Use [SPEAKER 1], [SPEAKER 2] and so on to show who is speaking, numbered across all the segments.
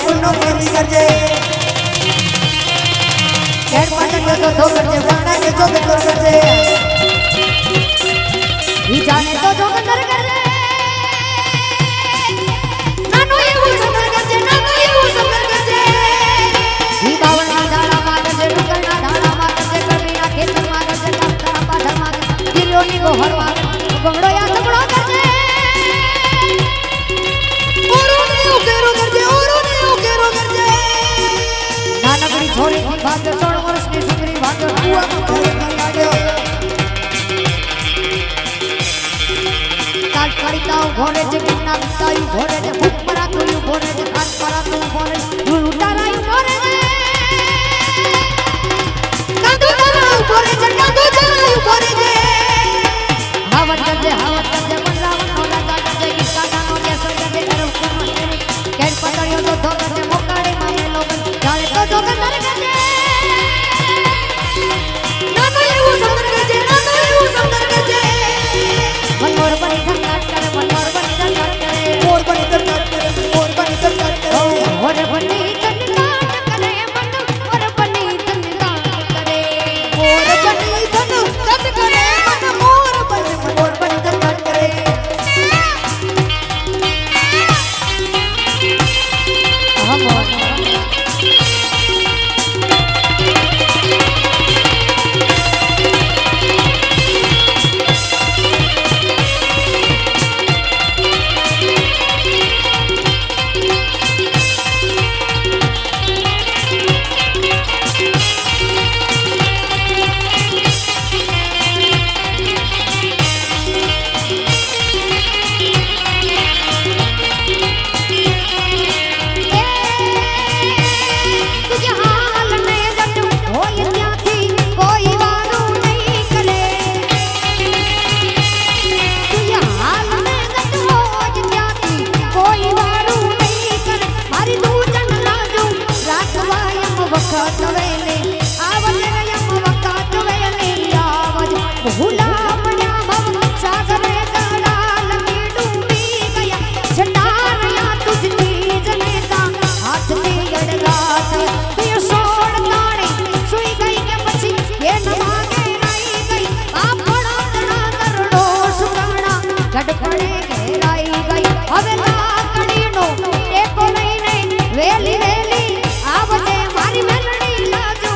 [SPEAKER 1] सुनो मेरी करजे केड़ पाटन के तो करजे वाणा के जो बेतर करजे ई जाने तो जो कर करजे नानो ये वो सुंदर करजे नानो ये वो सुंदर करजे ई बावना डाला मार करजे रुकना डाला मार करजे कबीरा खेत मार करजे डाक्टर पाठा मार गिरियोनी को हरवा गंगड़ो या तगड़ो करजे नानकड़ी छोरी की बात 16 वर्ष की सुंदरी भाग हुआ काल कड़ीताऊ घोड़े जे किन्ना बिताई घोड़े जे भूख परा कोई घोड़े जे खान परा तू घोड़े तू उताराई घोड़े जे कांदो ताराऊ घोड़े जे कांदो ताराऊ घोड़े जे हावत जे मनरावण होला जागे जे किसका गानो जे सोचे जे करो कोनो तेरी केड़ पतड़ियो तो धोकर जे मोकाड़े मामे लोग जाने तो धोकर नर करजे नानो ये वो सुंदर करजे नानो ये वो सुंदर करजे मन मोर बनी धनकाट करे मन मोर बनी धनकाट करे मोर बनी धनकाट करे मोर बनी धनकाट करे मोर बनी धनकाट करे मन मोर बनी धनकाट करे मोर बनी धनकाट करे मन मोर बनी धनकाट करे वेली वेली आवजे मारी मेलडी लाजू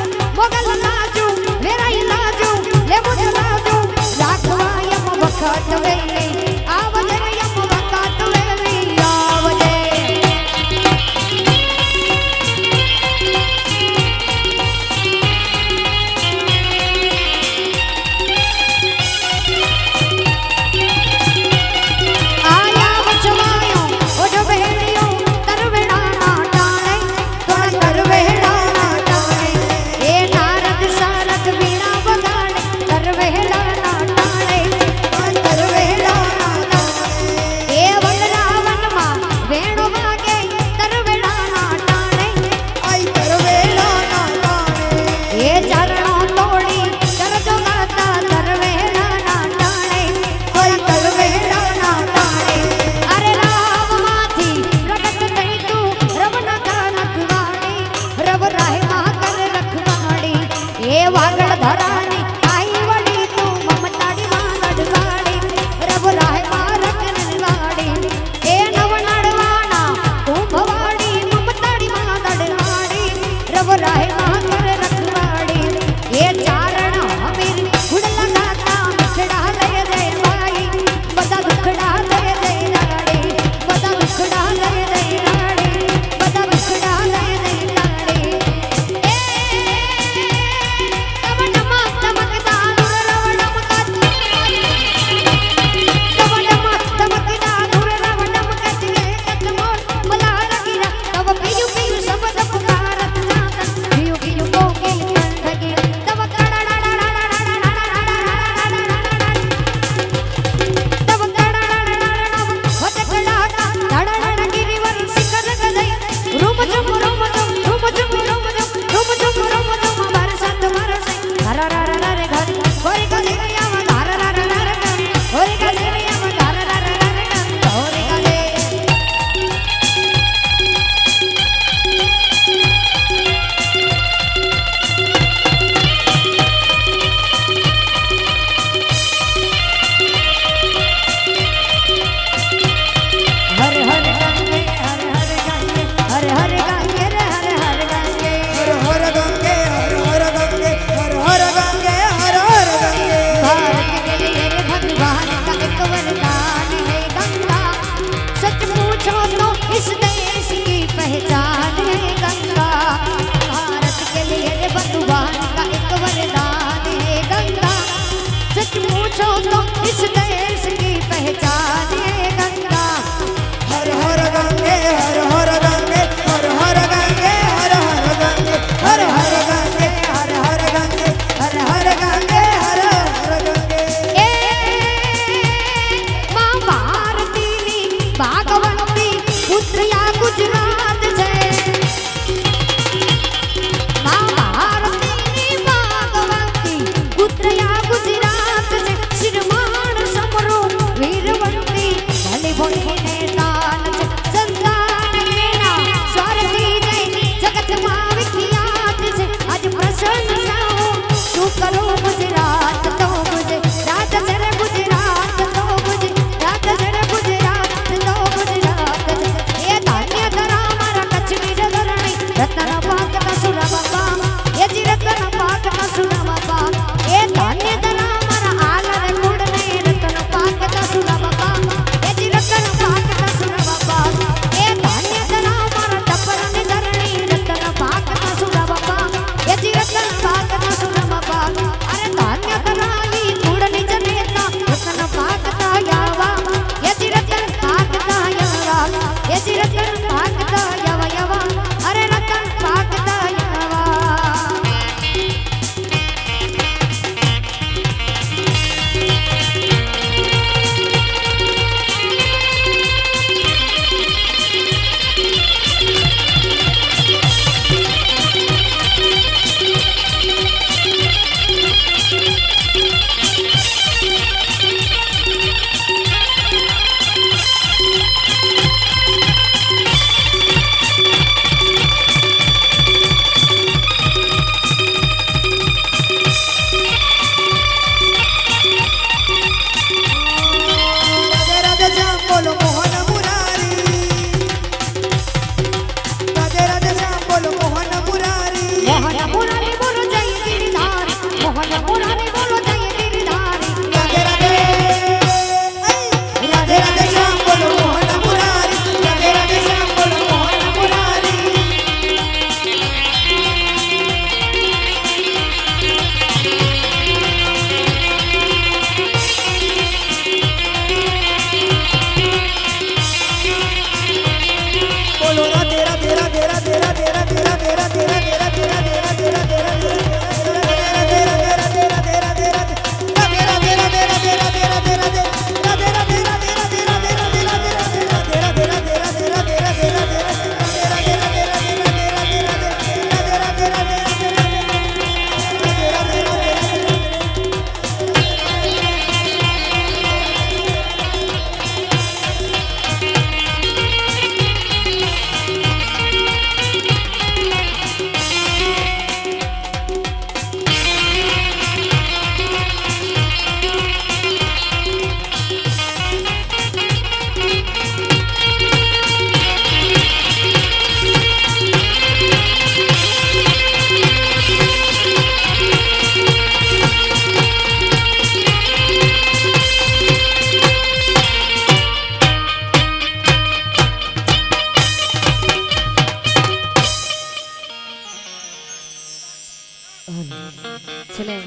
[SPEAKER 1] छेले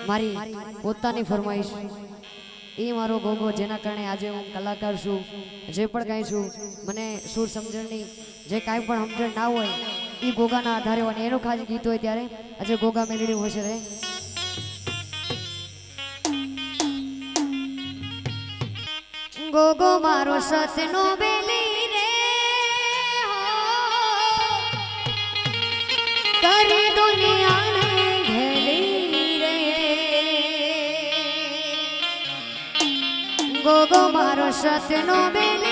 [SPEAKER 1] मारी पोतानी फरमाइश ई मारो गोगो जेना कारणे आजे हूँ कलाकार छूं जे पण गाय छूं मने सुर समजणनी जे काई पण समजण ना होय ई गोगाना आधारे होय एनो खास गीत होय त्यारे આજે गोगा मेलडी होशे रे गोगो मारो सतनो बेली रे करी दुनिया ने घेली रे गोगो मारो सतनो बेली